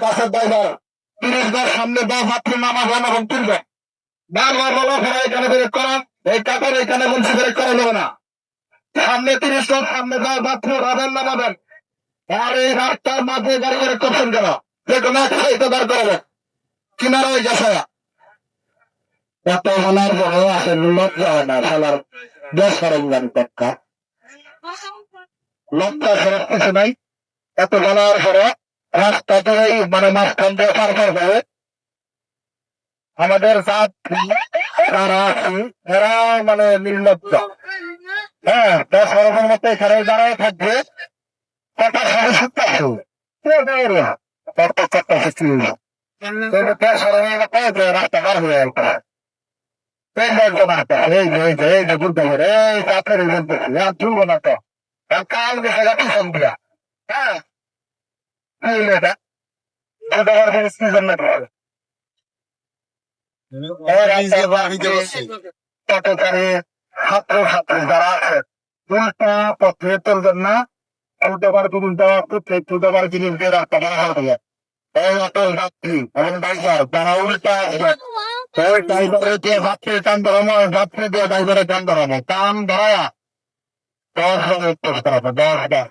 বাসের ড্রাইভার 30 বার সামনে বাস আপনি নামা যান এবং তুলবে বারবার বলা ফেরা এখানে ব্রেক করা এই কাটার এখানে বলছি ব্রেক করা যাবে না সামনে 30 জন সামনে বাস আপনি রাবেন নামাবেন আর এই রাস্তার মাঝে গাড়ি ব্রেক করছেন কেন যে কোনো একটা দাঁড় করাবেন কিনারা ওই গেছে এত বলার বড় আছে লজ্জা হয় না খেলার 10 সরঞ্জাম পক্কা লজ্জা ফেরত কিছু নাই এত বলার পরে রাস্তাতে মানে মাঝখান দিয়ে পার করবে আমাদের যারা আছে এরা মানে নির্লজ্জ হ্যাঁ 10 বছরের মতো এখানে দাঁড়ায় থাকবে কথা রাস্তা পার হয়ে এই যে বলতে পারে এই কাপের বলতেছি আর চলবো না তো কাল গেছে গাড়ি ফোন দিয়া হ্যাঁ এটা পথচারী ছাত্র ছাত্রী যারা আছে উল্টা পথে চলবেন না উল্টা পারে উল্টা তুলতে পারে জিনিস দিয়ে রাস্তা বাড়া হবে এই অটল যাত্রী এবং ড্রাইভার যারা উল্টা আসবেন ওই ড্রাইভারের দিয়ে যাত্রী টান ধরানো যাত্রী দিয়ে ড্রাইভারের টান ধরানো টান ধরায়া 10 জন উত্তর করাবে 10 বার